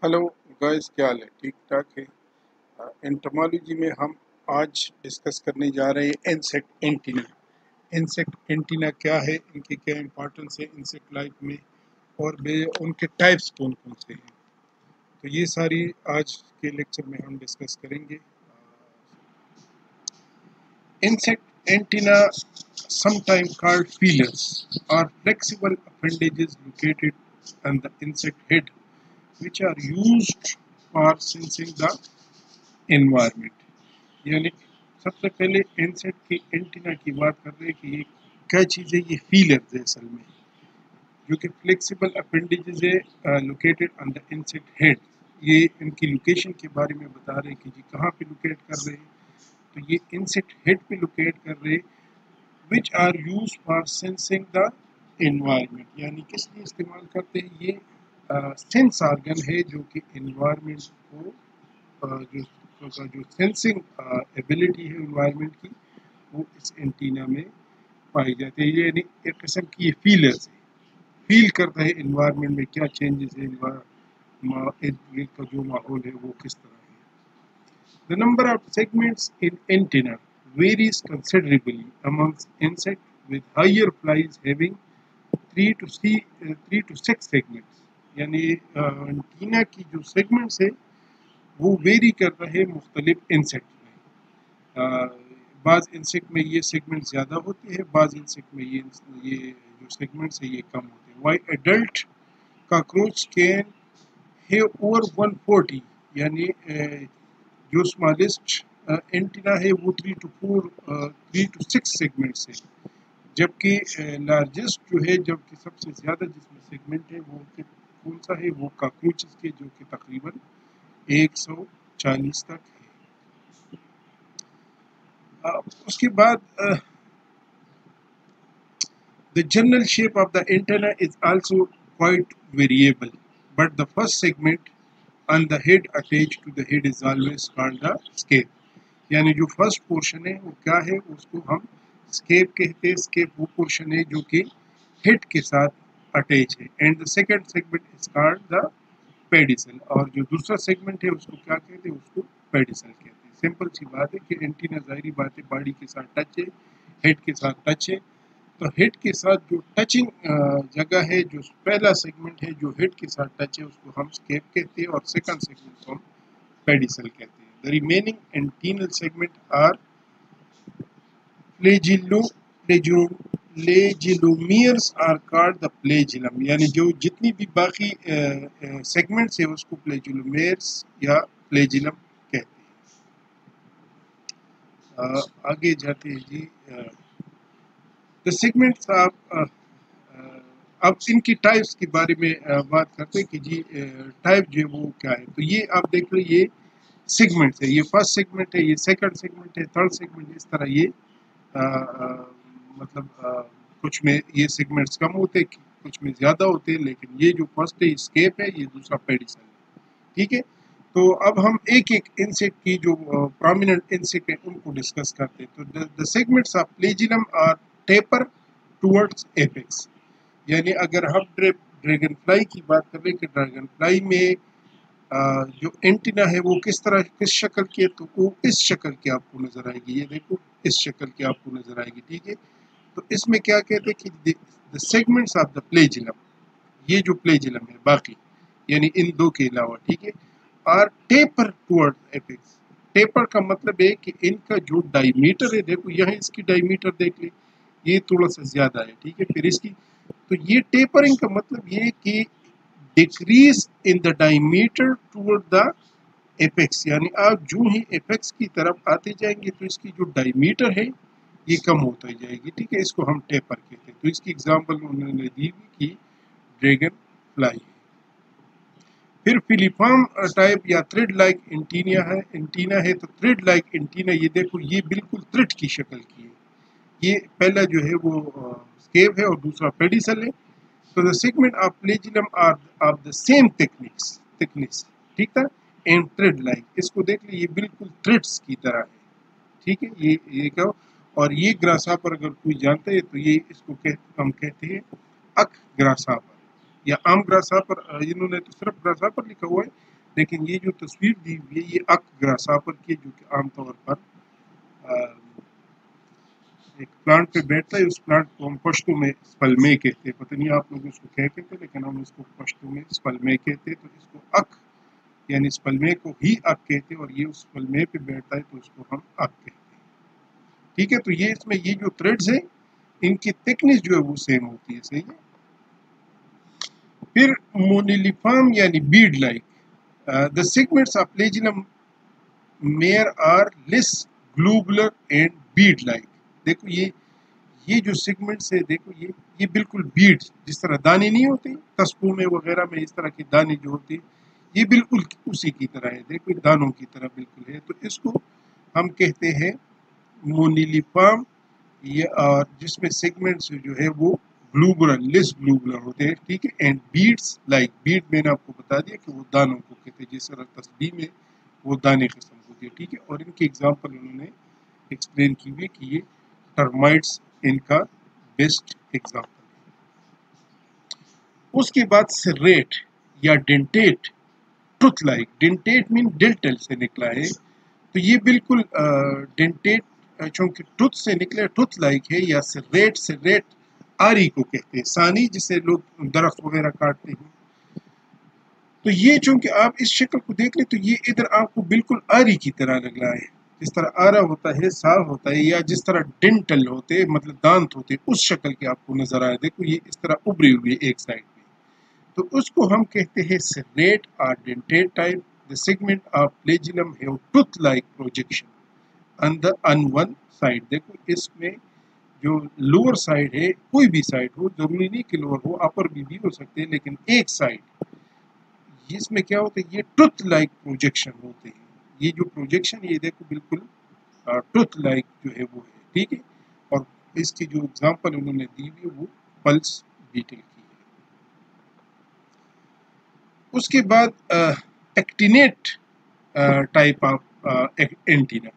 Hello guys, क्या हाल है? ठीक ठाक है। एंटोमोलॉजी में हम आज डिस्कस करने जा रहे हैं इंसेक्ट एंटीना। इंसेक्ट एंटीना क्या है, इनकी क्या इंपॉर्टेंस है इंसेक्ट लाइफ में, और उनके टाइप्स कौन कौन से हैं। तो ये सारी आज के लेक्चर में हम डिस्कस करेंगे। Insect antenna, sometimes called feelers, are flexible appendages located on the insect head, which are used for sensing the environment. यानी सबसे पहले इंसेक्ट की एंटीना की बात कर रहे हैं कि ये क्या चीज़ है। ये फीलर्स है असल में, जो कि फ्लेक्सिबल अपेंडेजेस है located on the insect head. ये इनकी लोकेशन के बारे में बता रहे हैं कि जी कहाँ पे लोकेट कर रहे हैं। तो ये इंसेक्ट हेड पे लोकेट कर रहे हैं, which are use for sensing the environment. यानी किस लिए इस्तेमाल करते हैं ये सेंस ऑर्गन है, जो कि एनवायरनमेंट को जो सेंसिंग एबिलिटी है एनवायरनमेंट की, वो इस एंटीना में पाई जाती है। ये एक किस्म की ये फीलर्स है, फील करता है एनवायरनमेंट में क्या चेंजेस है, का जो माहौल है वो किस तरह है। The number of segments in antenna varies considerably amongst insect, with higher flies having 3 to 6 segments. यानी एंटीना की जो सेगमेंट्स है वो वेरी करता है मुख्तलिफ इंसेक्ट में। बाज़ इंसेक्ट में ये सेगमेंट ज़्यादा होते हैं, बाज़ इंसेक्ट में ये जो सेगमेंट्स है ये कम होते हैं। Why adult cockroach can have over 140, यानी जो स्मॉलेस्ट एंटीना है वो 3 to 6 सेगमेंट्स है, जबकि लार्जेस्ट जो है, जबकि सबसे ज़्यादा जिसमें सेगमेंट है वो कौन सा है, वो कॉकरोचेस के, जो कि तकरीबन 140 तक है। उसके बाद the general shape of the antenna is also quite variable, but the first segment on the head attached to the head is always called the scape। यानी जो फर्स्ट पोर्शन है वो क्या है, उसको हम स्केप कहते हैं। स्केप वो पोर्शन है जो कि हेड के साथ अटैच है। And the second segment is called the pedicel, और जो दूसरा सेगमेंट है उसको क्या कहते हैं, उसको पेडिसल कहते हैं। सिंपल सी बात है कि एंटीना जाहिर बात है बॉडी के साथ टच है, हेड के साथ टच है। तो हेड के साथ जो टचिंग जगह है, जो पहला सेगमेंट है जो हेड के साथ टच है, उसको हम स्केप कहते हैं, और सेकंड सेगमेंट को हम पेडिसल कहते हैं। The remaining antennal segment are flagellomeres are called the flagellum. यानी जो जितनी भी बाकी सेगमेंट्स है उसको फ्लैजिलोमियर्स या फ्लैजिलम कहते हैं। आगे जाते हैं जी। द सेगमेंट्स ऑफ, अब इनकी टाइप्स के बारे में बात करते हैं कि जी टाइप जो है वो क्या है। तो ये आप देख लो, ये सेगमेंट्स है, ये फर्स्ट सेगमेंट है, ये सेकंड सेगमेंट है, थर्ड सेगमेंट है। इस तरह ये मतलब कुछ में ये सेगमेंट्स कम होते हैं, कुछ में ज़्यादा होते हैं, लेकिन ये जो फर्स्ट है स्केप है, ये दूसरा पेडिसल है। ठीक है, तो अब हम एक एक इंसेक्ट की जो प्रोमिनेंट इंसेक्ट है उनको डिस्कस करते हैं। तो the segments of flagellum are taper towards apex. यानी अगर हम ड्रैगन फ्लाई की बात कर रहे हैं कि ड्रैगन फ्लाई में जो एंटीना है वो किस शक्ल की है, तो वो इस शक्ल की आपको नजर आएगी। ये देखो, इस शक्ल की आपको नजर आएगी। ठीक है, तो इसमें क्या कहते हैं कि the segments of the flagellum, ये जो फ्लैजिलम है बाकी यानी इन दो के अलावा, ठीक है, are taper toward apex. Taper का मतलब है कि इनका जो डायमीटर है, देखो यहाँ इसकी डायमीटर देख ले, ये थोड़ा सा ज्यादा है। ठीक है, फिर इसकी, तो ये टेपरिंग का मतलब ये कि decrease in the diameter toward the apex. यानी आप जो ही एपेक्स की तरफ आते जाएंगे तो इसकी जो डायमीटर है ये कम होता जाएगी। ठीक है, इसको हम टेपर कहते हैं। तो इसकी एग्जांपल उन्होंने दी कि ड्रैगन फ्लाई। फिर फिलीफॉर्म टाइप या थ्रेड लाइक एंटीना है। तो थ्रेड लाइक एंटीना, ये देखो, ये बिल्कुल थ्रेड की शक्ल की है। ये पहला जो है वो स्केप है और दूसरा पेडिसल है। तो the segment of flagellum are of the same thickness, ठीक था, एंड थ्रेड लाइक। इसको देख लीजिए, ये बिल्कुल थ्रेड्स की तरह है। ठीक है, ये क्या, और ये ग्रासहापर अगर कोई जानता है तो ये इसको हम कहते हैं अक ग्रासहापर या आम ग्रासहापर। इन्होंने तो सिर्फ ग्रासहापर लिखा हुआ है, लेकिन ये जो तस्वीर दी हुई है ये अक ग्रासहॉपर की, जो कि आमतौर पर एक प्लांट पे बैठता है। उस प्लांट को हम पश्तो में स्पलमे कहते हैं, पता नहीं आप लोग उसको क्या कहते हैं, लेकिन हम इसको पश्तो में स्पलमे कहते हैं। तो इसको अक यानी स्पलमे को ही अक कहते हैं, और ये उस स्पलमे पे बैठता है तो उसको हम अक कहते हैं। ठीक है, तो ये इसमें ये जो थ्रेड्स है इनकी थिकनेस जो है वो सेम होती है, सही है। फिर मोनिलिफॉर्म यानी bead like, the segments of flagellum more or less globular and bead like. देखो ये जो सेगमेंट्स है, देखो ये बिल्कुल बीड, जिस तरह दाने नहीं होते तस्बों में वगैरह में, इस तरह के दाने जो होते हैं ये बिल्कुल उसी की तरह है, देखो दानों की तरह बिल्कुल है। तो इसको हम कहते हैं मोनिलिफॉर्म, ये और जिसमें सेगमेंट्स जो है वो ग्लूबुलर, लेस ग्लूबुलर होते हैं। ठीक है, एंड बीड्स लाइक, बीड मैंने आपको बता दिया कि वो दानों को कहते हैं, जिस तरह तस्बीह में वो दाने किस्म होती है। ठीक है, और इनके एग्जाम्पल उन्होंने एक्सप्लेन की हुई कि ये टर्माइट्स इनका बेस्ट एग्जाम्पल है। उसके बाद सेरेट या डेंटेट ट्रुथ लाइक, डेंटेट मीन डेल्टल से निकला है, तो ये बिल्कुल डेंटेट चूंकि ट्रुथ से निकले ट्रुथ लाइक है। या सेरेट आरी को कहते हैं, सानी जिसे लोग दरख्त वगैरह काटते हैं। तो ये चूंकि आप इस शक्ल को देख ले तो ये इधर आपको बिल्कुल आरी की तरह लग रहा है, जिस तरह आरा होता है, साल होता है, या जिस तरह डेंटल होते हैं मतलब दांत होते हैं, उस शक्ल के आपको नजर आए। देखो ये इस तरह उभरी हुई है एक साइड में, तो उसको हम कहते हैं सेरेट और dentate type. The segment of flagellum have tooth like projection on one side. देखो इसमें जो लोअर साइड है, कोई भी साइड हो, जरूरी नहीं कि लोअर हो, अपर भी हो सकते हैं, लेकिन एक साइड इसमें क्या होता है, ये ट्रुथ लाइक प्रोजेक्शन होते हैं। ये जो प्रोजेक्शन ये देखो बिल्कुल ट्रुथ लाइक जो है वो है। ठीक है, और इसकी जो एग्जांपल उन्होंने दी हुई वो पल्स बीटल की है। उसके बाद पेक्टिनेट टाइप ऑफ एंटीना।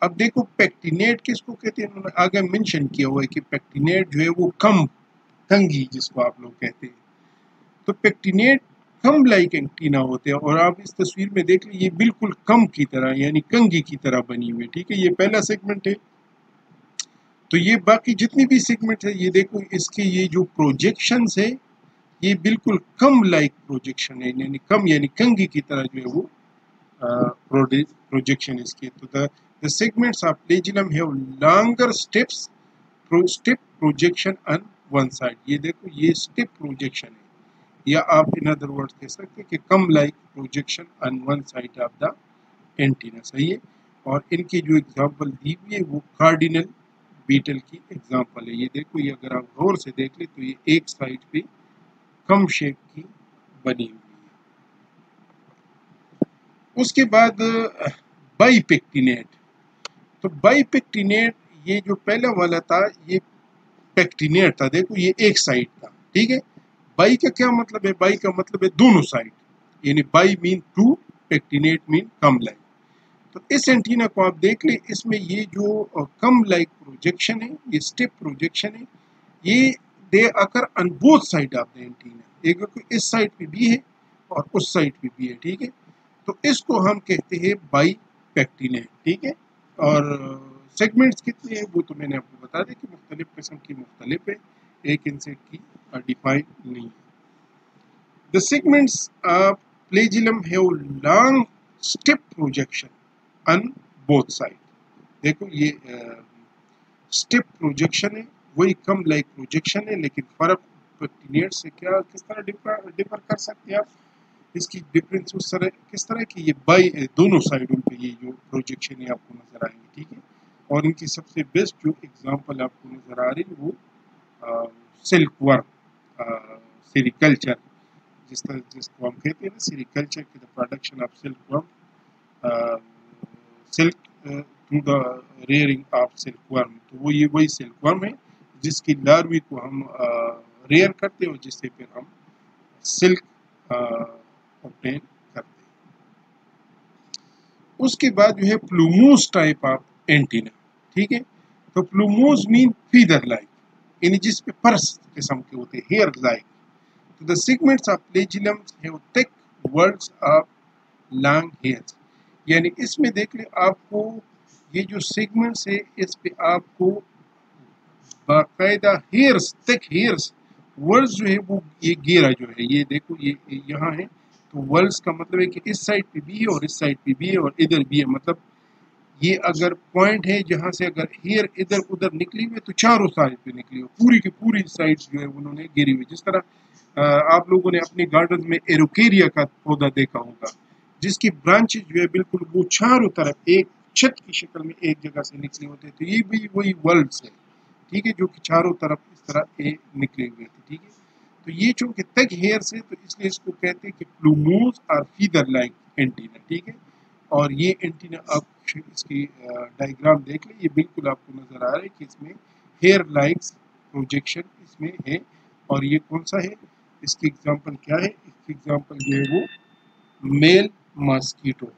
अब देखो पेक्टिनेट किसको कहते हैं, उन्होंने आगे मेंशन किया हुआ है कि पेक्टिनेट जो है वो कंगी जिसको आप लोग कहते हैं। तो पेक्टिनेट कम लाइक एंटीना होते हैं, और आप इस तस्वीर में देख लीजिए ये बिल्कुल कम की तरह यानी कंगी की तरह बनी हुई है। ठीक है, ये पहला सेगमेंट है। तो ये बाकी जितनी भी सेगमेंट है ये देखो इसके ये जो प्रोजेक्शंस है ये बिल्कुल कम लाइक प्रोजेक्शन है, यानी कम यानी कंगी की तरह जो है वो प्रोजेक्शन इसके। तो the segments of flagellum have longer step projection on one side. ये देखो ये स्टेप प्रोजेक्शन है, या आप इन अदर वर्ड्स कह सकते हैं कि comb like projection on one side of the antenna, सही है। और इनकी जो एग्जांपल दी हुई है वो कार्डिनल बीटल की एग्जांपल है। ये देखो ये अगर आप गौर से देख ले तो ये एक साइड पे कम शेप की बनी हुई है। उसके बाद बाइपेक्टिनेट। तो बाइपेक्टिनेट ये जो पहला वाला था ये पेक्टिनेट था, देखो ये एक साइड था। ठीक है, बाई का क्या मतलब है, बाई का मतलब है दोनों साइड, यानी bi mean two, pectinate mean comb like. तो इस एंटीना को आप देख ले, इसमें ये जो कम लाइक प्रोजेक्शन है, ये स्टेप प्रोजेक्शन है, ये they occur on both side of the antenna. एक इस साइड पे भी है और उस साइड पे भी है। ठीक है, तो इसको हम कहते हैं बाई पेक्टिनेट। ठीक है, और सेगमेंट्स कितने हैं वो तो मैंने आपको बता दिया कि मुख्तलिफ किस्म की मुख्तलिफ है, एक इनसे की डिफाइन नहीं है। The segments of flagellum have long step projection on both side. देखो ये स्टेप प्रोजेक्शन है, वही कम लाइक प्रोजेक्शन है, लेकिन फर्क पेक्टिनेट से क्या किस तरह डिफर कर सकते हैं आप, इसकी डिफरेंस उस तरह किस तरह की ये बाई दोनों साइडों पे ये जो प्रोजेक्शन है आपको नजर आएंगे। ठीक है, और इनकी सबसे बेस्ट जो एग्जांपल आपको नजर आ रही है वो सिल्क वर्म, सेरिकल्चर, जिसको हम कहते हैं ना सेरिकल्चर की, the production of silk worm, silk through the rearing of silk worm. तो वो ये वही सिल्क वर्म है जिसकी लार्वी को हम रेयर करते हैं और जिससे फिर हम सिल्क ऑब्टेन करते हैं। उसके बाद जो है प्लूमोस टाइप ऑफ एंटीना। ठीक है, तो प्लूमोस मीन फीदर लाइक, यानी जिसपे पर्स किस्म के होते हैं, हेयर लाइक। तो the segments of flagellum have thick words of long hairs. यानी इसमें देख ले आपको ये जो सेगमेंट्स है इस पे आपको बाकायदा हेयर्स तक हेयर्स वर्ल्स जो है वो ये घेरा जो है ये देखो ये यहाँ है। तो वर्ल्स का मतलब है कि इस साइड पे भी है और इस साइड पे भी है और इधर भी है। मतलब ये अगर पॉइंट है जहाँ से अगर हेयर इधर उधर निकली हुई तो चारों साइड पे निकली हुई पूरी की पूरी साइड जो है उन्होंने घेरी हुई। जिस तरह आप लोगों ने अपने गार्डन में एरोकेरिया का पौधा देखा होगा जिसकी ब्रांचेज जो है बिल्कुल वो चारों तरफ एक छत की शक्ल में एक जगह से निकले होते हैं। तो ये भी वही वर्ल्स है, ठीक है, जो कि चारों तरफ इस तरह ए निकले हुए थे, ठीक है। तो ये चूंकि तक हेयर से तो इसलिए इसको कहते हैं कि प्लूमोज और फीदर लाइक एंटीना, ठीक है। और ये एंटीना आप इसकी डायग्राम देख लें, ये बिल्कुल आपको नजर आ रहा है कि इसमें हेयर लाइक्स प्रोजेक्शन इसमें है। और ये कौन सा है, इसकी एग्जांपल क्या है, इसकी एग्जांपल जो है वो मेल मॉस्किटो